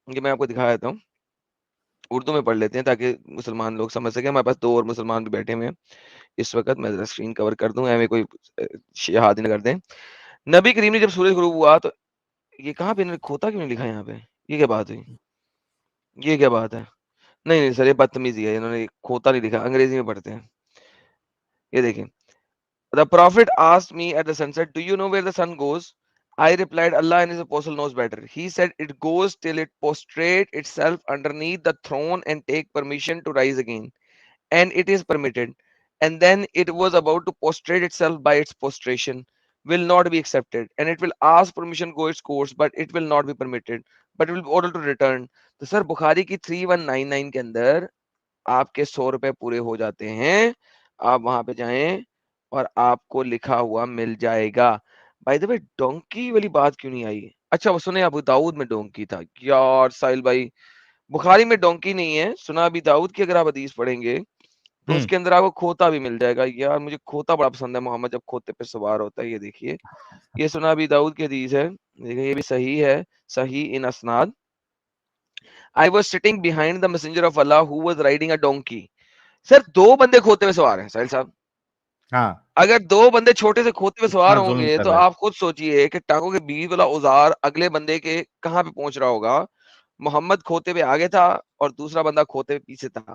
یہ میں آپ کو دکھا دیتا ہوں, اردو میں پڑھ لیتے ہیں تاکہ مسلمان لوگ سمجھ سکیں. ہمارے پاس 2 اور مسلمان بھی بیٹھے ہوئے ہیں اس وقت. میں اسکرین کور کر دوں, ایویں کوئی شہادی نہ کر دیں. نبی کریم نے جب سورج غروب ہوا تو یہ کہاں پہ کھوتا کیوں نہیں لکھا یہاں پہ؟ یہ کیا بات ہوئی؟ یہ کیا بات ہے؟ نہیں نہیں سر, یہ بدتمیزی ہے, انہوں نے کھوتا نہیں لکھا, انگریزی میں پڑھتے ہیں. یہ دیکھیں, the prophet asked me at the sunset, do you know where the sun goes? I replied, Allah and his apostle knows better. He said, it goes till it prostrate itself underneath the throne and take permission to rise again, and it is permitted. And then it was about to prostrate itself, by its prostration will not be accepted, and it will ask permission to go its course, but it will not be permitted, but it will be ordered to return. تو سر بخاری کی 3199 کے اندر آپ کے 100 روپے پورے ہو جاتے ہیں. آپ وہاں پہ جائیں اور آپ کو لکھا ہوا مل جائے گا. بائی دا وے ڈونکی والی بات کیوں نہیں آئی؟ اچھا وہ سنیں, ابو داؤد میں ڈونکی تھا یار ساحل بھائی, بخاری میں ڈونکی نہیں ہے. سنا ابی داؤد کی اگر آپ حدیث پڑھیں گے تو اس کے اندر آپ کو کھوتا بھی مل جائے گا. یار مجھے کھوتا بڑا پسند ہے, محمد جب کھوتے پہ سوار ہوتا ہے. یہ دیکھیے, یہ سنا ابی داؤد کی حدیث ہے, دیکھیں یہ بھی صحیح ہے, صحیح ان اسناد. I was sitting behind the messenger of Allah who was riding a donkey. سر 2 بندے کھوتے پہ سوار ہیں ساحل صاحب. ہاں اگر 2 بندے چھوٹے سے کھوتے پہ سوار اتنا ہوں ظلم گے کر تو رہے. آپ خود سوچئے کہ ٹانگوں کے بیچ والا اوزار اگلے بندے کے کہاں پہ پہنچ رہا ہوگا. محمد کھوتے پہ آگے تھا اور دوسرا بندہ کھوتے پہ پیچھے تھا.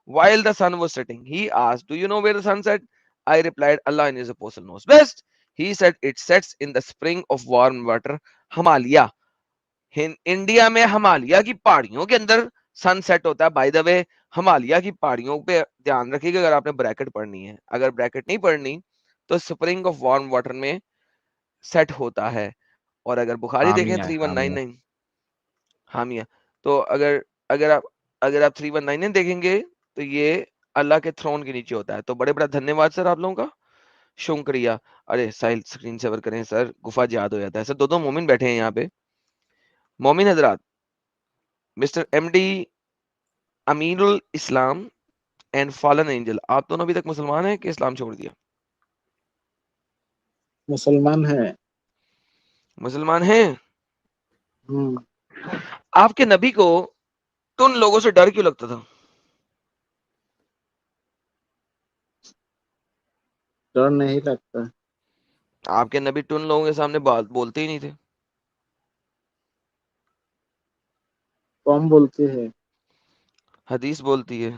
While the sun was setting, he asked, do you know where the sun set? I replied, Allah and his apostle knows best. He said, it sets in the spring of warm water, Himalaya. India میں ہمالیہ کی پہاڑیوں کے اندر سن set ہوتا ہے. By the وے ہمالیہ کی پہاڑیوں پہ دھیان رکھیے گا اگر آپ نے بریکٹ پڑھنی ہے. اگر بریکٹ نہیں پڑھنی تو سپرنگ آف وارم واٹر میں سیٹ ہوتا ہے. اور اگر بخاری دیکھیں حامیہ 3199 حامیہ, تو اگر آپ 3199 دیکھیں گے تو یہ اللہ کے تھرون کے نیچے ہوتا ہے. تو بڑے بڑا دھنیہ واد سر آپ لوگوں کا, شکریہ. ارے ساحل اسکرین سیور کریں سر, گفا یاد ہو جاتا ہے سر. 2 مومن بیٹھے ہیں یہاں پہ, مومن حضرات. مسٹر ایم ڈی امین الاسلام اینڈ فالن اینجل, آپ دونوں ابھی تک مسلمان ہیں کہ اسلام چھوڑ دیا؟ مسلمان ہے. مسلمان ہیں. ہوں. آپ کے نبی کو تن لوگوں سے ڈر کیوں لگتا تھا؟ ڈر نہیں لگتا. آپ کے نبی تن لوگوں کے سامنے بات بولتے ہی نہیں تھے. کون بولتے ہیں؟ حدیث بولتی ہے.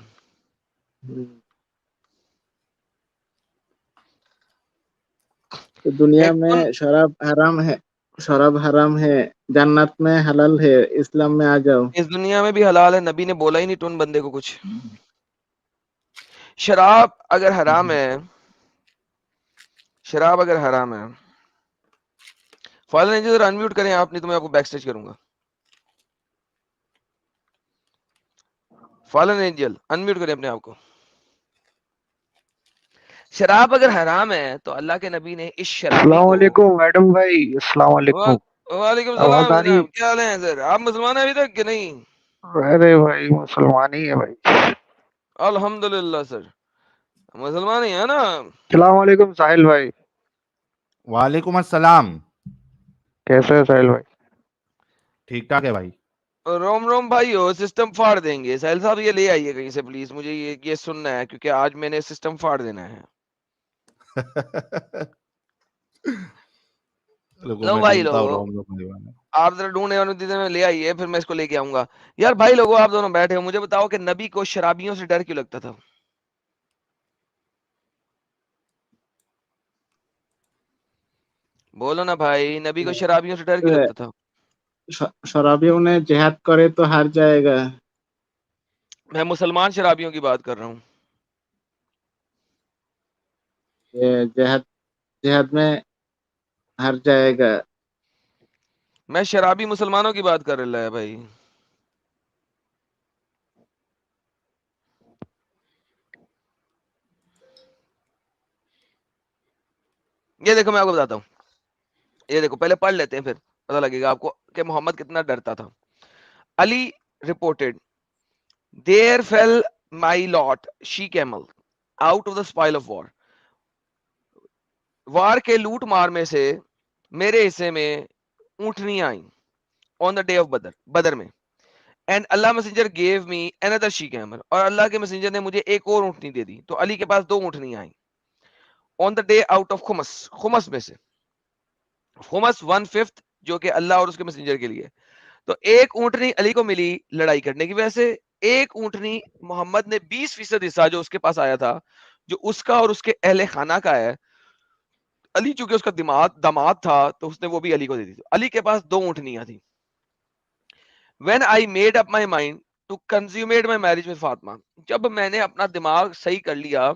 تو دنیا ایک میں تن, شراب حرام ہے, شراب حرام ہے, جنت میں حلال ہے, اسلام میں آ جاؤ. اس دنیا میں بھی حلال ہے, نبی نے بولا ہی نہیں تن بندے کو کچھ. شراب اگر حرام ہے, شراب اگر حرام ہے, فالن اینجل انمیوٹ کریں آپ, نہیں تو میں آپ کو بیک سٹیج کروں گا. فالن اینجل انمیوٹ کریں اپنے آپ کو. شراب اگر حرام ہے تو اللہ کے نبی نے اس شرابی السلام کو. علیکم میڈم بھائی, السلام علیکم. وعلیکم آواز السلام آ رہی جناب, کیا حال ہے سر؟ آپ مسلمان ہیں ابھی تک کہ نہیں؟ ہے؟ ارے بھائی مسلمان ہی ہے بھائی. الحمدللہ سر, مسلمان ہی ہے نا. السلام علیکم ساحل بھائی. وعلیکم السلام. کیسے ہے ساحل بھائی؟ ٹھیک ٹھاک ہے بھائی. روم روم بھائی ہو, سسٹم پھاڑ دیں گے. ساحل صاحب یہ لے آئیے کہیں سے پلیز, مجھے یہ سننا ہے کیونکہ آج میں نے سسٹم پھاڑ دینا ہے. لوگوں لو میں بھائی ڈھونڈتا ہوں لوگوں, روم لوگ دیوانے. آپ ذرا ڈھونڈے اور دیدے میں لے آئیے, پھر میں اس کو لے کے آؤں گا. یار بھائی لوگوں, آپ دونوں بیٹھے ہو, مجھے بتاؤ کہ نبی کو شرابیوں سے ڈر کیوں لگتا تھا؟ بولو نا بھائی, نبی کو شرابیوں سے ڈر کیوں لگتا تھا؟ شرابیوں نے جہاد کرے تو ہار جائے گا. میں مسلمان شرابیوں کی بات کر رہا ہوں. یہ جہاد میں ہار جائے گا. میں شرابی مسلمانوں کی بات کر رہا ہے بھائی. یہ دیکھو میں آپ کو بتاتا ہوں, یہ دیکھو پہلے پڑھ لیتے ہیں پھر پتہ لگے گا آپ کو کہ محمد کتنا ڈرتا تھا. علی reported, there fell my lot she camel out of the spoil of war. وار کے لوٹ مار میں سے میرے حصے میں اونٹنیاں آئیں. on the day of بدر, بدر میں. And Allah messenger give me another she camel, اور اللہ کے میسنجر نے مجھے ایک اور اونٹنی دے دی. تو علی کے پاس 2 اونٹنی آئیں on the day out of خمس, خمس میں سے, خمس 1/5 جو کہ اللہ اور اس کے میسنجر کے لیے. تو ایک اونٹنی علی کو ملی لڑائی کرنے کی وجہ سے, ایک اونٹنی محمد نے 20% حصہ جو اس کے پاس آیا تھا, جو اس کا اور اس کے اہل خانہ کا ہے, علی چونکہ اس کا داماد تھا تو اس نے وہ بھی علی کو دے دی. علی کے پاس 2 اونٹنیاں تھیں. when I made up my mind to consummate my marriage with Fatima, جب میں نے اپنا دماغ صحیح کر لیا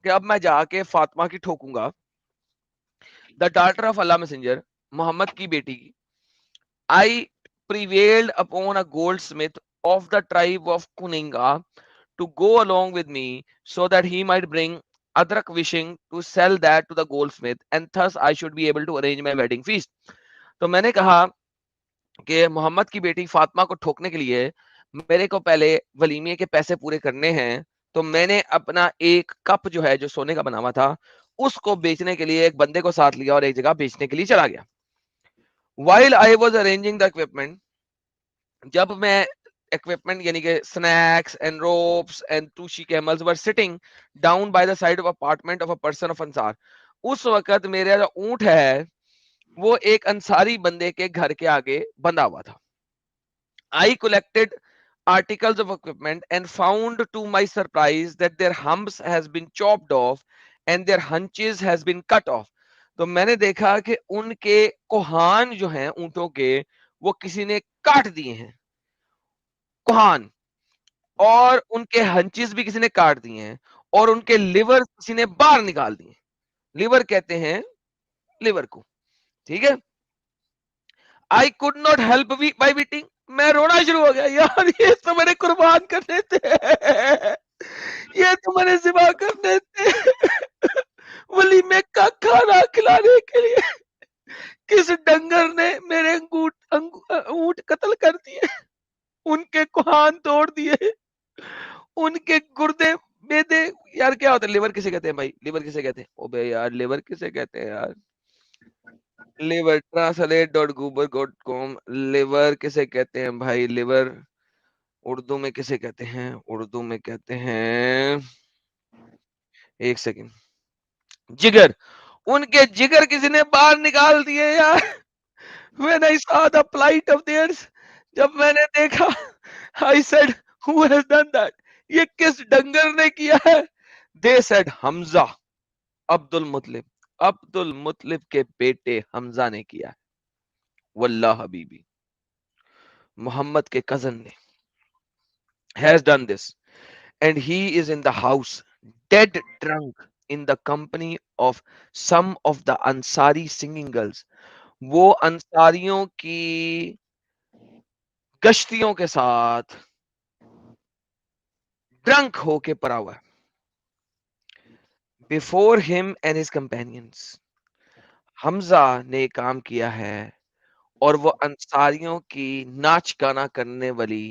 کہ اب میں جا کے فاطمہ کی ٹھوکوں گا, the daughter of Allah messenger, محمد کی بیٹی کی, I prevailed upon a goldsmith of the tribe of Kuninga to go along with me so that he might bring adrak, wishing to sell that to the goldsmith, and thus I should be able to arrange my wedding feast. تو میں نے کہا کہ محمد کی بیٹی فاطمہ کو ٹھوکنے کے لیے میرے کو پہلے ولیمے کے پیسے پورے کرنے ہیں, تو میں نے اپنا ایک کپ جو ہے جو سونے کا بنا ہوا تھا اس کو بیچنے کے لیے ایک بندے کو ساتھ لیا اور ایک جگہ بیچنے کے لیے چلا گیا. while I was arranging the equipment, جب میں equipment یعنی کہ snacks and ropes and 2 she camels were sitting down by the side of apartment of a person of Ansar, اس وقت میرا جو اونٹ ہے وہ ایک انصاری بندے کے گھر کے آگے بندھا ہوا تھا. I collected articles of equipment and found to my surprise that their humps has been chopped off and their hunches has been cut off. تو میں نے دیکھا کہ ان کے کوہان جو ہیں اونٹوں کے وہ کسی نے کاٹ دیے ہیں, کوہان, اور ان کے ہنچز بھی کسی نے کاٹ دیے ہیں, اور ان کے لیور کسی نے باہر نکال دیے. لیور کہتے ہیں لیور کو, ٹھیک ہے. I could not help by weeping, میں رونا شروع ہو گیا, یار یہ تو میں نے قربان کرنے تھے, یہ تو میں نے ذبح کرنے تھے ولیمے کا کھانا کھلانے کے لیے. کس ڈنگر نے میرے اونٹ قتل کر دیے, ان کے کوہان توڑ دیے, ان کے گردے بیدے. یار کیا ہوتا ہے لیور کسے کہتے ہیں بھائی, لیور کسے کہتے ہیں, او بے یار لیور کسے کہتے ہیں یار, لیور translate.google.com, لیور کسے کہتے ہیں بھائی, لیور اردو میں کسے کہتے ہیں, اردو میں کہتے ہیں, ایک سیکنڈ, جگر. ان کے جگر کسی نے باہر نکال دیے یار. when I saw the plight of theirs, جب میں نے دیکھا, I said who has done that, یہ کس ڈنگر نے کیا ہے. they said حمزہ عبد المطلب, عبد المطلب کے بیٹے حمزہ نے کیا ہے. واللہ حبیبی, محمد کے کزن نے has done this, and he is in the house dead drunk in the company of some of the Ansari singing girls. وہ انصاریوں کی گشتیوں کے ساتھ ڈرنک ہو کے پڑا ہوا ہے. before him and his companions, حمزہ نے کام کیا ہے اور وہ انصاریوں کی ناچ گانا کرنے والی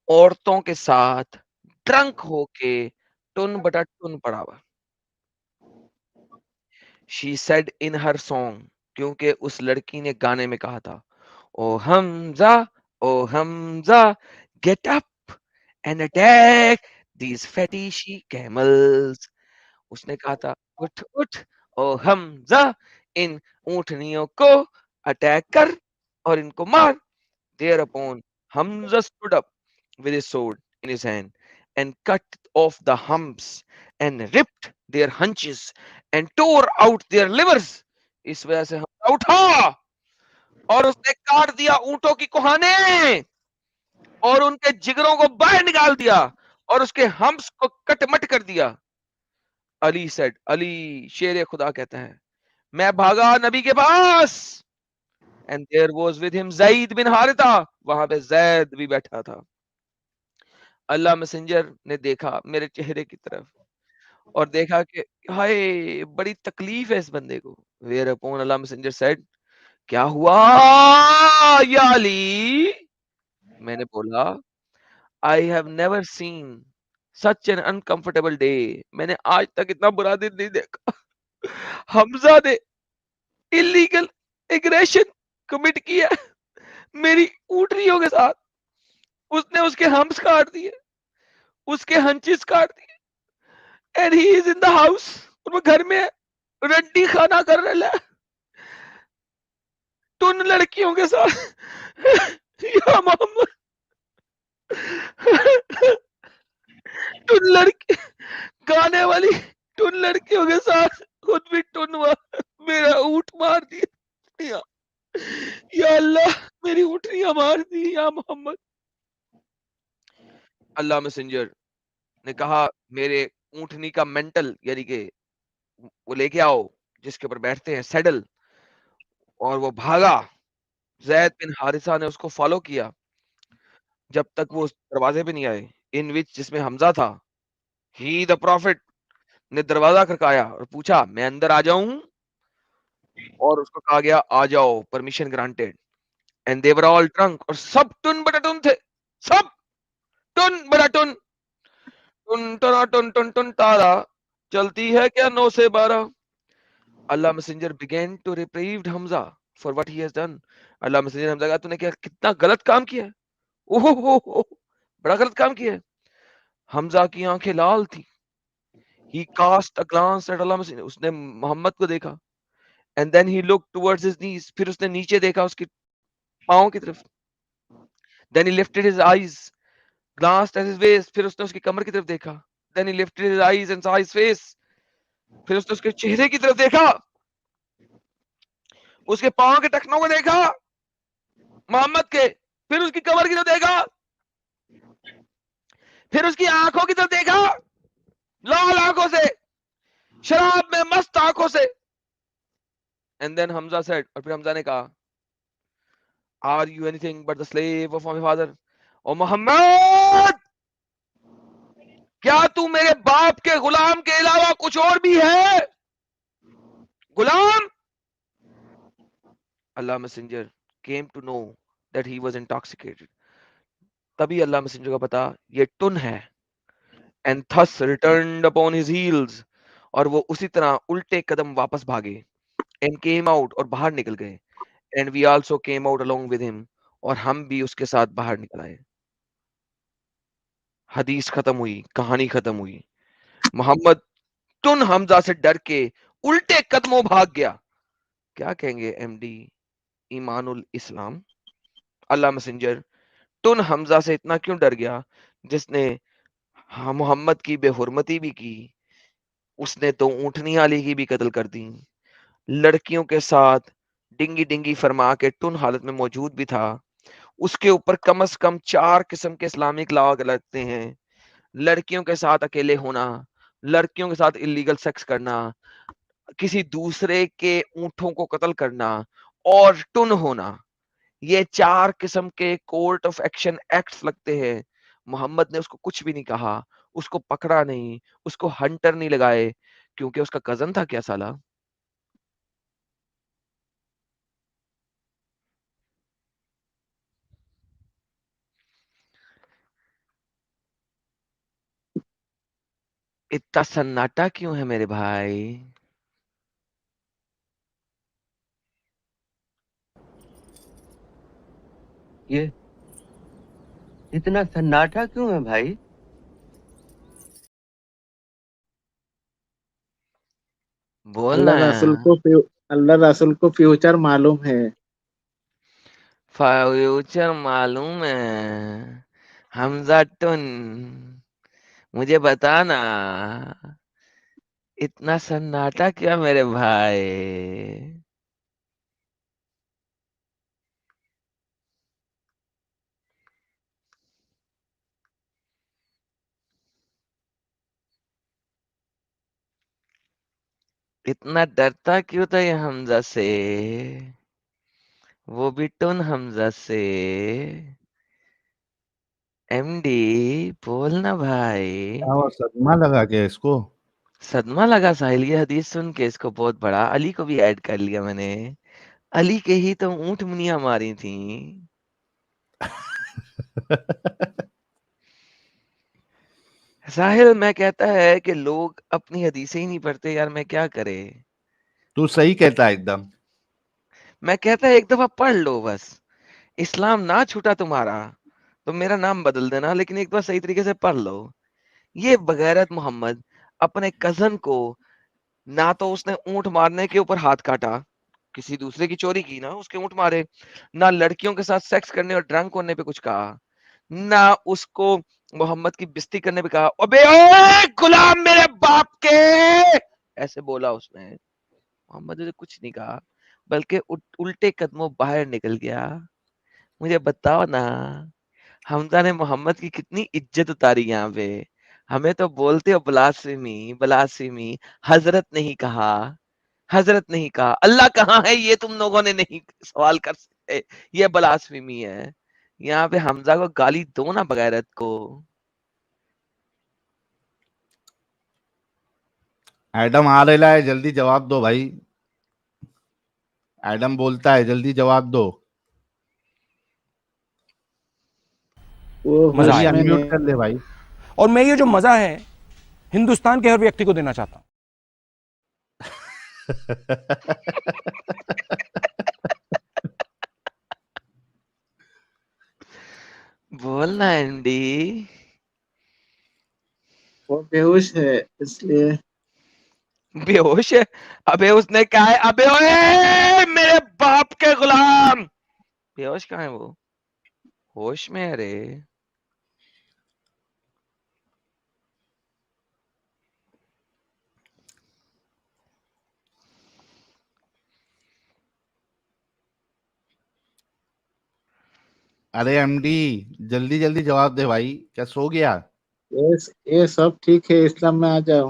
عورتوں کے ساتھ ڈرنک ہو کے ٹن بٹا ٹن پڑا ہوا. she said in her song, کیونکہ اس لڑکی نے گانے میں کہا تھا, او حمزہ, او حمزہ, get up and attack these fatty she camels. اس نے کہا تھا اٹھ اٹھ او حمزہ, ان اونٹنیوں کو اٹیک کر اور ان کو مار. thereupon Hamza stood up with his sword in his hand and cut off the humps and ripped their hunches and tore out their livers. اس وجہ سے حمزہ اٹھا اور اس نے کاٹ دیا اونٹوں کی کوہانے اور ان کے جگروں کو باہر نکال دیا اور اس کے ہمس کو کٹ مٹ کر دیا. علی said, علی شیر خدا کہتا ہے, میں بھاگا نبی کے پاس, and there was with him زید بن حارثہ, وہاں پہ زید بھی بیٹھا تھا. اللہ میسنجر نے دیکھا میرے چہرے کی طرف اور دیکھا کہ ہائے بڑی تکلیف ہے اس بندے کو. whereupon اللہ میسنجر said, کیا ہوا یا علی. میں نے بولا, I have never seen such an uncomfortable day, میں نے آج تک اتنا برا دن نہیں دیکھا. حمزہ نے illegal aggression commit کیا میری اونٹنیوں کے ساتھ, اس نے اس کے ہمس کاٹ دیے, اس کے ہنچز کاٹ دیے, and he is in the house, اور وہ گھر میں رڈی کھانا کر رہا ہے تن لڑکیوں کے ساتھ. یا محمد, تن لڑکی گانے والی ٹن لڑکیوں کے ساتھ خود بھی ٹن ہوا, میرا اونٹ مار دیا, یا اللہ میری اونٹنیاں مار دی یا محمد. اللہ میسنجر نے کہا میرے اونٹنی کا مینٹل یعنی کہ وہ لے کے آؤ جس کے اوپر بیٹھتے ہیں سیڈل, اور وہ بھاگا. زید بن حارثہ نے اس کو فالو کیا جب تک وہ اس دروازے پہ نہیں آئے, ان وچ جس میں حمزہ تھا. ہی دا پروفٹ نے دروازہ کھڑکایا اور پوچھا میں اندر آ جاؤں, اور اس کو کہا گیا آ جاؤ, permission granted. And they were all drunk, اور سب ٹن بٹا ٹن تھے, سب ٹن بٹا ٹن, ٹن ٹنا ٹن ٹن ٹن تارا چلتی ہے کیا 9 سے 12. اللہ messenger began to reprieve Hamza for what he has done. اللہ میسنجر حمزہ کہا تو نے کیا کتنا غلط کام کیا ہے, اوہ بڑا غلط کام کیا ہے. حمزہ کی آنکھیں لال تھی. He cast a glance at Allah Messenger, اس نے محمد کو دیکھا. And then he looked towards his knees, پھر اس نے نیچے دیکھا اس کی پاؤں کی طرف. Then he lifted his eyes, glanced at his waist, پھر اس نے اس کی کمر کی طرف دیکھا. Then he lifted his eyes and saw his face, پھر اس نے اس کے چہرے کی طرف دیکھا, اس کے پاؤں کے ٹخنوں کو دیکھا محمد کے, پھر اس کی کمر کی طرف دیکھا, پھر اس کی آنکھوں کی طرف دیکھا, لال آنکھوں سے, شراب میں مست آنکھوں سے. And then Hamza said, اور پھر حمزہ نے کہا Are you anything but the slave of my father? او محمد, کیا تو میرے باپ کے غلام کے علاوہ کچھ اور بھی ہے, غلام. اللہ messenger came to know that he was intoxicated. تبھی اللہ میسنجر کو پتا یہ ٹن ہے. And thus returned upon his heels, اور وہ اسی طرح الٹے قدم واپس بھاگے. And came out, اور باہر نکل گئے. And we also came out along with him, اور ہم بھی اس کے ساتھ باہر نکل آئے. حدیث ختم ہوئی, کہانی ختم ہوئی. محمد ٹن حمزہ سے ڈر کے الٹے قدموں بھاگ گیا. کیا کہیں گے ایم ڈی ایمان الاسلام. اللہ میسنجر ٹن حمزہ سے اتنا کیوں ڈر گیا, جس نے محمد کی بے حرمتی بھی کی, اس نے تو اونٹنی علی کی بھی قتل کر دی, لڑکیوں کے ساتھ ڈنگی ڈنگی فرما کے ٹن حالت میں موجود بھی تھا. اس کے اوپر کم از کم 4 قسم کے اسلامک لا لگتے ہیں. لڑکیوں کے ساتھ اکیلے ہونا, لڑکیوں کے ساتھ اللیگل سیکس کرنا, کسی دوسرے کے اونٹوں کو قتل کرنا, اور ٹن ہونا. یہ 4 قسم کے کورٹ آف ایکشن ایکٹس لگتے ہیں. محمد نے اس کو کچھ بھی نہیں کہا, اس کو پکڑا نہیں, اس کو ہنٹر نہیں لگائے, کیونکہ اس کا کزن تھا کیا سالہ. اتنا سناٹا کیوں ہے میرے بھائی؟ یہ اتنا سناٹا کیوں ہے بھائی؟ بولنا اللہ رسول کو فیوچر معلوم ہے. فیوچر معلوم ہے. حمزہ ٹن مجھے بتانا اتنا سناٹا کیا میرے بھائی؟ اتنا ڈرتا کیوں تھا یہ حمزہ سے, وہ بھی ٹن حمزہ سے. ایم ڈی بولنا بھائی. کیا وہ صدمہ لگا کے اس کو؟ صدمہ لگا ساحل یہ حدیث سن کے اس کو بہت بڑا. علی کو بھی ایڈ کر لیا میں نے. علی کے ہی تو اونٹ منیاں ماری تھیں. ساحل میں کہتا ہے کہ لوگ اپنی حدیثیں ہی نہیں پڑھتے یار, میں کیا کرے. تو صحیح کہتا ہے ایک دم. میں کہتا ہے ایک دفعہ پڑھ لو بس, اسلام نہ چھوٹا تمہارا تو میرا نام بدل دینا, لیکن ایک بار صحیح طریقے سے پڑھ لو. یہ بغیرت محمد اپنے کزن کو نہ تو اس نے اونٹ مارنے کے اوپر ہاتھ کاٹا, کسی دوسرے کی چوری کی نا اس کے اونٹ مارے, نہ لڑکیوں کے ساتھ سیکس کرنے اور ڈرنک ہونے پہ کچھ کہا, نہ اس کو محمد کی بستی کرنے پہ کہا ابے اوے غلام میرے باپ کے, ایسے بولا اس نے. محمد نے کچھ نہیں کہا بلکہ الٹے قدموں باہر نکل گیا. مجھے بتاؤ نا, حمزہ نے محمد کی کتنی عزت اتاری یہاں پہ. ہمیں تو بولتے ہو بلاسفیمی بلاسفیمی, حضرت نہیں کہا, حضرت نہیں کہا, اللہ کہاں ہے یہ تم لوگوں نے نہیں سوال کر سکتے, یہ بلاسفیمی ہے. یہاں پہ حمزہ کو گالی دو نا بغیرت کو. ایڈم آ رہا ہے, جلدی جواب دو بھائی. ایڈم بولتا ہے جلدی جواب دو. وہ مزہ ہوش جلدی آیا. میں انمیوٹ نہیں. کر لے بھائی. اور میں یہ جو مزہ ہے ہندوستان کے ہر ویکتی کو دینا چاہتا ہوں. بولنا اینڈی. وہ بیہوش ہے اس لیے. بے ہوش ہے. ابے اس نے کہا ہے ابے اوے میرے باپ کے غلام. بے ہوش کہاں ہے وہ, ہوش میں ہے رے. ارے ایم ڈی جلدی جلدی جواب دے بھائی, کیا سو گیا؟ یہ سب ٹھیک ہے, اسلام میں آ جاؤ.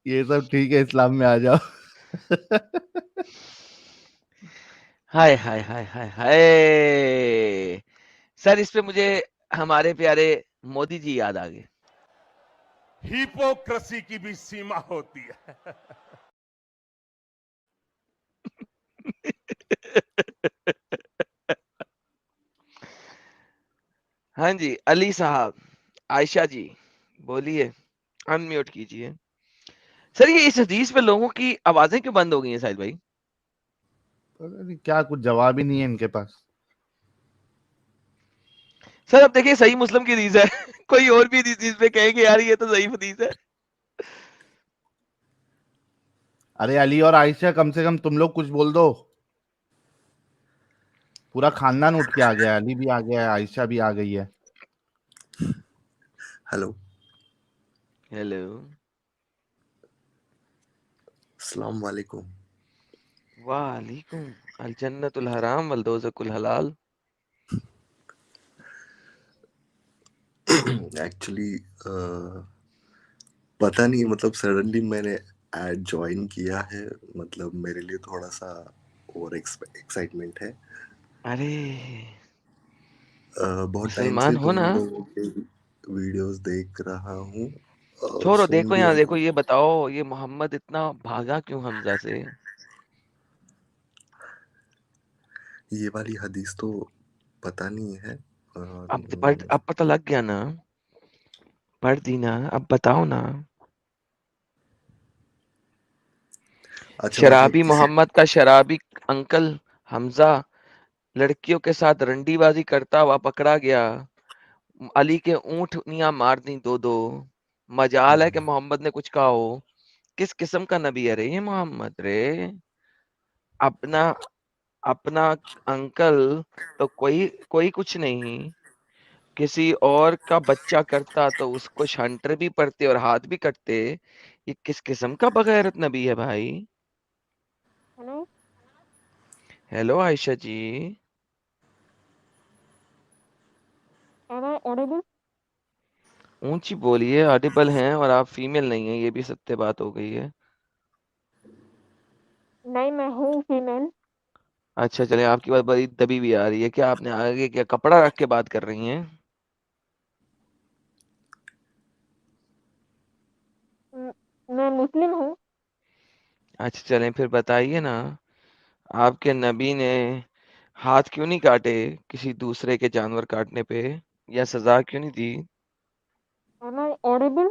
یہ سب ٹھیک ہے, اسلام میں آ جاؤ. ہائے ہائے ہائے ہائے ہائے. سر اس پہ مجھے ہمارے پیارے مودی جی یاد آ گئے. ہیپوکریسی کی بھی سیما ہوتی ہے. ہاں جی علی صاحب, عائشہ جی بولیے, انمیوٹ کیجئے. سر یہ اس حدیث پہ لوگوں کی آوازیں کیوں بند ہو گئی ہیں ساحل بھائی؟ کیا کچھ جواب ہی نہیں ہے ان کے پاس. سر اب دیکھیں صحیح مسلم کی حدیث ہے, کوئی اور بھی حدیث پہ کہیں گے یار یہ تو صحیح حدیث ہے. ارے علی اور عائشہ کم سے کم تم لوگ کچھ بول دو. پورا خاندان اٹھ کے آ گیا ہے, علی بھی آ گیا ہے, عائشہ بھی آ گئی ہے. ہلو, ہیلو, السلام علیکم. وعلیکم. الجنت الحرام والدوزک الحلال. ایکچولی پتہ نہیں, مطلب سڈنلی میں نے ایڈ جوائن کیا ہے, مطلب میرے لیے تھوڑا سا اور ایکسائٹمنٹ ہے. ارے بہت ٹائم سے مسلمان ہو تم نا, لوگوں کے ویڈیوز دیکھ رہا ہوں, اور چھوڑو سن دیکھو بھی یہاں رہا دیکھو, ہوں. یہ بتاؤ یہ محمد اتنا بھاگا کیوں حمزہ سے؟ یہ والی حدیث تو پتہ نہیں ہے. اب پتہ لگ گیا نا, پڑھ دی نا, اب بتاؤ نا. اچھا مجھے شرابی کسی محمد کا شرابی انکل حمزہ لڑکیوں کے ساتھ رنڈی بازی کرتا ہوا پکڑا گیا. علی کے اونٹنیاں مار دیں دو دو. مجال ہے کہ محمد نے کچھ کہا ہو. کس قسم کا نبی ہے رے یہ محمد رے؟ اپنا انکل تو کوئی کچھ نہیں, کسی اور کا بچہ کرتا تو اس کو شنٹر بھی پڑتے اور ہاتھ بھی کٹتے. یہ کس قسم کا بغیرت نبی ہے بھائی؟ ہلو, ہیلو عائشہ جی, audible? اونچی بولیے, آڈیبل ہیں اور آپ فیمیل نہیں ہیں, یہ بھی ستیہ بات ہو گئی ہے. نہیں, میں ہوں فیمیل. اچھا چلیں, آپ کی بات بڑی دبی بھی آ رہی ہے. کیا آپ نے آگے کیا کپڑا رکھ کے بات کر رہی ہیں؟ میں مسلم ہوں. اچھا چلیں پھر بتائیے نا, آپ کے نبی نے ہاتھ کیوں نہیں کاٹے کسی دوسرے کے جانور کاٹنے پہ, یا سزا کیوں نہیں دی؟ Am I audible?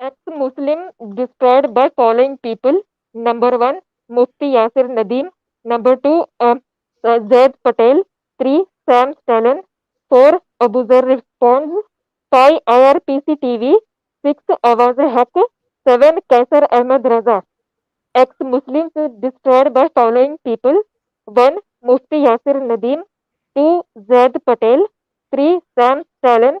Ex-Muslim destroyed by following people. Number 1, Mufti Yasir Nadeem. Number 2, Zaid Patel. 3, Sam Stalin. 4, Abu Zar responds. 5, IRPC TV. 6, Awaz Haq. 7, Kaisar Ahmed Raza. Ex-Muslims destroyed by following people. 1, Mufti Yasir Nadeem. 2, Zaid Patel. 3, Sam Stalin.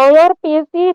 IRPC.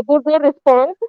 Abu Zar responds.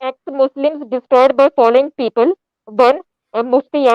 Ex-Muslims destroyed by following people. 1, Mufti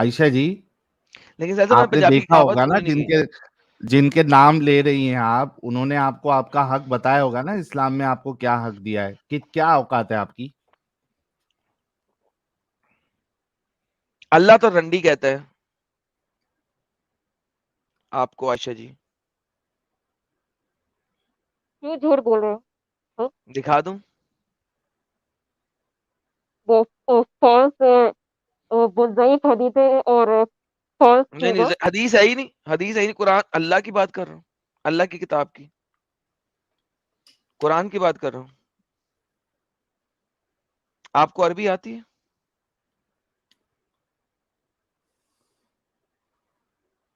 عائشہ جی لیکن سر میں آپ نے پنجابی کی دیکھا کہاوت ہوگا نا سنی نہیں ہے. جن کے نام لے رہی ہیں آپ، انہوں نے آپ کو آپ کا حق بتایا ہوگا نا، اسلام میں آپ کو کیا حق دیا ہے، کہ کیا اوقات ہے آپ کی. اللہ تو رنڈی کہتا ہے آپ کو عائشہ جی. کیوں جھوٹ بول رہے ہو؟ دکھا دوں؟ وہ فالس ضعیف حدیثیں اور فالس نہیں چیزیں. نہیں، حدیث ہے ہی نہیں، حدیث ہے ہی نہیں. قرآن، اللہ کی بات کر رہا ہوں، اللہ کی کتاب کی، قرآن کی بات کر رہا ہوں. آپ کو عربی آتی ہے؟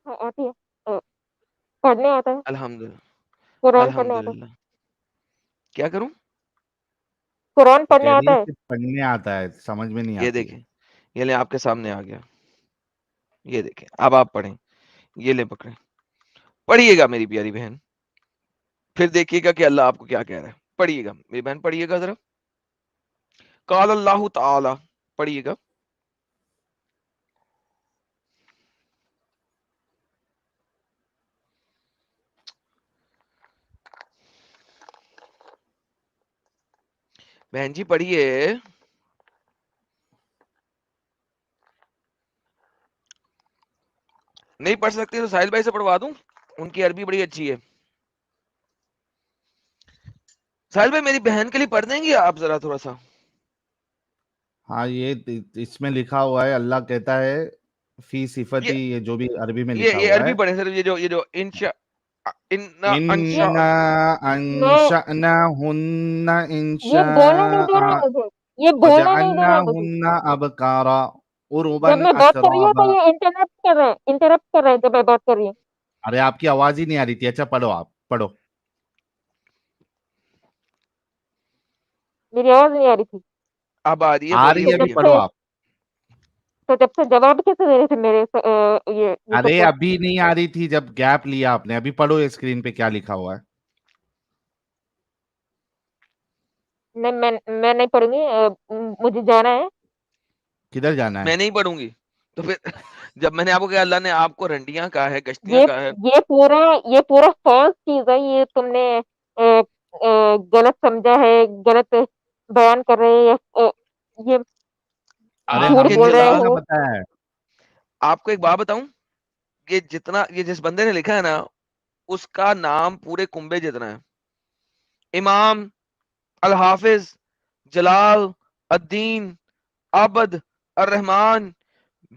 ہاں، آتی ہے. پڑھنے آتا ہے، الحمدللہ. قرآن پڑھنے آتا ہے، الحمدللہ. کیا کروں؟ قرآن پڑھنے کہہ رہی آتا ہے ہے. کہ پڑھنے آتا ہے، سمجھ میں نہیں یہ آتی ہے. دیکھیں، یہ لیں آپ کے سامنے آ گیا، یہ دیکھیں. اب آپ پڑھیں، یہ لیں پکڑیں، پڑھیے گا میری پیاری بہن، پھر دیکھیے گا کہ اللہ آپ کو کیا کہہ رہا ہے. پڑھیے گا میری بہن، پڑھیے گا ذرا. قال اللہ تعالی، پڑھیے گا. بہن جی پڑھیے. نہیں پڑھ سکتے تو ساحل بھائی سے پڑھوا دوں، ان کی عربی بڑی اچھی ہے. ساحل بھائی میری بہن کے لیے پڑھ دیں گے آپ ذرا تھوڑا سا؟ ہاں، یہ اس میں لکھا ہوا ہے، اللہ کہتا ہے فی صفتی، یہ جو بھی عربی میں لکھا یہ ہوا عربی ہے، پڑھیں سر. یہ جو انشاء یہ اِنَّا میں أَنشَأْنَاهُنَّ یہ بولنے نہیں دے رہے إِنشَاءً مجھے، یہ بولنے نہیں دے رہے مجھے. وَجَعَلْنَاهُنَّ أَبْكَارًا جب عُرُبًا میں بات کر رہی ہوں تو أَتْرَابًا. یہ انٹرپٹ کر رہے ہیں جب میں بات کر رہی ہوں. ارے آپ کی آواز ہی نہیں آ رہی تھی. اچھا پڑھو، آپ پڑھو. میری آواز نہیں آ رہی تھی اب آ رہی ہے، آ بولیے رہی ہے، تو ابھی جب بولیے. پڑھو سے آپ. تو جب سے جواب کیسے دے رہے تھے میرے یہ ارے فتویٰ؟ ابھی نہیں آ رہی تھی جب گیپ لیا آپ نے. ابھی پڑھو اسکرین پہ کیا لکھا ہوا ہے. نہیں، میں نہیں پڑھوں گی. مجھے جانا ہے. کدھر جانا ہے؟ میں نہیں پڑھوں گی تو پھر جب میں نے آپ کو کہا اللہ نے آپ کو رنڈیاں کہا ہے، گشتیاں یہ کہا ہے. یہ پورا فالس چیز ہے. یہ تم نے غلط سمجھا ہے، غلط بیان کر رہے ہیں. یہ ارے آپ جھوٹ کے ہم نے بول رہے تھوڑی خلاف نہ ہو. بتایا ہے. آپ کو ایک بات بتاؤں، یہ جس بندے نے لکھا ہے نا، اس کا نام پورے کنبے جتنا ہے. امام الحافظ جلال الدین عبد الرحمن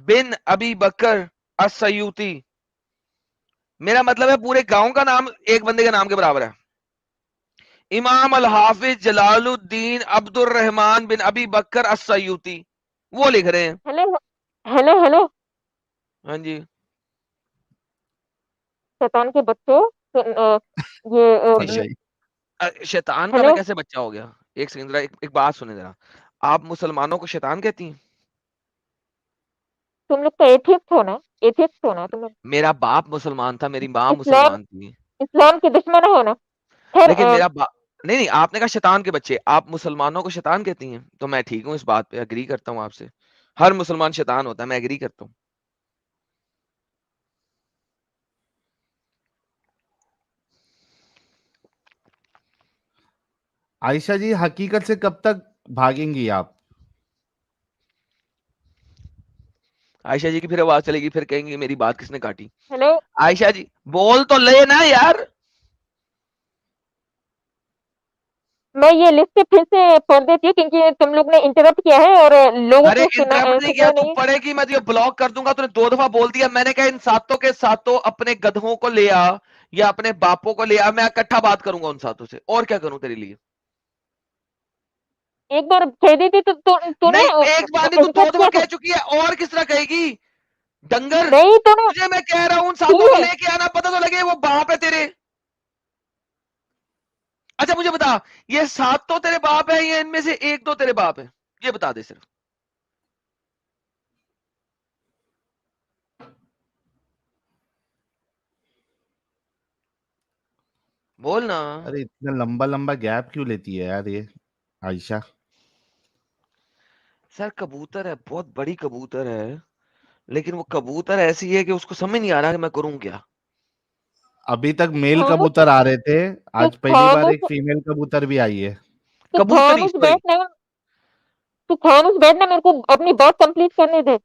بن ابی بکر السیوطی. میرا مطلب ہے پورے گاؤں کا نام ایک بندے کے نام کے برابر ہے. امام الحافظ جلال الدین عبد الرحمن بن ابی بکر السیوطی، وہ لکھ رہے ہیں. ہیلو ہاں جی. شیطان کے بچوں. یہ شیطان کا میں ہیلو، کیسے بچہ ہو گیا؟ ایک سیکنڈ ذرا، ایک بات سنیں ذرا. آپ مسلمانوں کو شیطان کہتی ہیں؟ تم لوگ تو ایتھسٹ ہو نا، ایتھسٹ ہو نا تم لوگ. میرا باپ مسلمان تھا، میری ماں اسلام مسلمان تھی. اسلام کے دشمن ہو نا. خیر لیکن میرا نہیں نہیں، آپ نے کہا شیطان کے بچے، آپ مسلمانوں کو شیطان کہتی ہیں، تو میں ٹھیک ہوں، اس بات پہ اگری کرتا ہوں آپ سے. ہر مسلمان شیطان ہوتا ہے، میں اگری کرتا ہوں. عائشہ جی حقیقت سے کب تک بھاگیں گی آپ؟ عائشہ جی کی پھر آواز چلے گی، پھر کہیں گے میری بات کس نے کاٹی. ہیلو، عائشہ جی بول تو لے نا یار. میں یہ لسٹ پھر سے پڑھ دیتی ہوں کیونکہ تم لوگ نے انٹرپٹ کیا ہے اور لوگوں ارے کو انٹرپٹ نہیں کیا، سننا تو نہیں. پڑھے گی، میں تجھے بلاک کر دوں گا. تو نے 2 دفعہ بول دیا. میں نے کہا ان ساتوں کے ساتوں اپنے گدھوں کو لے آ یا اپنے باپوں کو لے آ، میں اکٹھا بات کروں گا ان ساتوں سے. اور کیا کروں تیرے لیے؟ ایک بار کہہ دی تھی تو نے نہیں ایک بار نہیں، تو 2 انٹرپٹ دفعہ کیا تھا. کہہ چکی ہے، اور کس طرح کہے گی؟ ڈنگر، نہیں تو نے تجھے میں کہہ رہا ہوں ان کی ساتوں کو ہے. لے کے آنا، پتہ تو لگے وہ باپ ہے تیرے. اچھا مجھے بتا، یہ 7 تو تیرے باپ ہے یا ان میں سے 1-2 تیرے باپ ہے؟ یہ بتا دے صرف. بولنا. ارے اتنا لمبا لمبا گیپ کیوں لیتی ہے یار یہ عائشہ؟ سر کبوتر ہے، بہت بڑی کبوتر ہے، لیکن وہ کبوتر ایسی ہے کہ اس کو سمجھ نہیں آ رہا کہ میں کروں کیا. ابھی تک میل خاموش کبوتر آ رہے تھے, تو آج پہلی بار خاموش ایک فیمیل کبوتر بھی آئی ہے. تو کبوتری خاموش سوری. بیٹھنا تو خاموش بیٹھنا, میرے کو اپنی بات کمپلیٹ کرنے دے.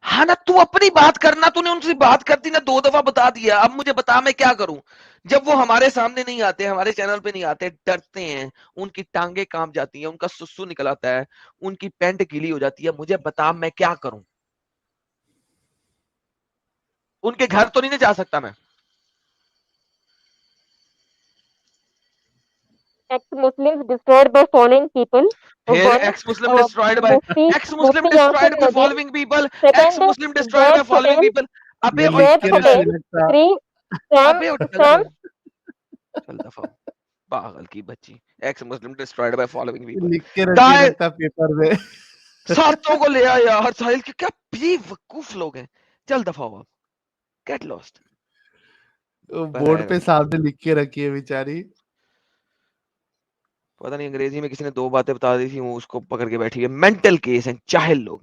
ہاں نا, تو اپنی بات کرنا, تو نے ان سے بات کرتی نا 2 دفعہ بتا دیا, اب مجھے بتا میں کیا کروں. جب وہ ہمارے سامنے نہیں آتے, ہمارے چینل پہ نہیں آتے, ڈرتے ہیں, ان کی ٹانگیں کانپ جاتی ہیں, ان کا سسو نکل آتا ہے, ان کی پینٹ گیلی ہو جاتی ہے, مجھے بتا میں کیا کروں. ان کے گھر تو نہیں جا سکتا میں. Ex-Muslims destroyed by following people. پھر One, ex-Muslim destroyed by ex-Muslim Mufti destroyed Yasir by Nadeem. following people, Second, ex-Muslim destroyed by Zaid following Patel. people. ابے یہ اٹھ لکھ Zaid کے پگلا, رکھیے Patel. لگتا, 3, ابے اٹھ Sam. پگلا, چل دفعہ پاگل کی بچی. ex-Muslim destroyed by following people. لکھ کے رکھیے دائیں لگتا پیپر میں. ساتوں کو لے آیا یار, ساحل کے کیا بے وقوف لوگ ہیں. چل دفعہ ہو, گیٹ لاسٹ. بورڈ پہ سامنے لکھ کے رکھی ہے بیچاری. پتہ نہیں انگریزی میں کسی نے 2 باتیں بتا دی تھی, وہ اس کو پکڑ کے بیٹھی ہے. مینٹل کیس ہیں, چاہل لوگ.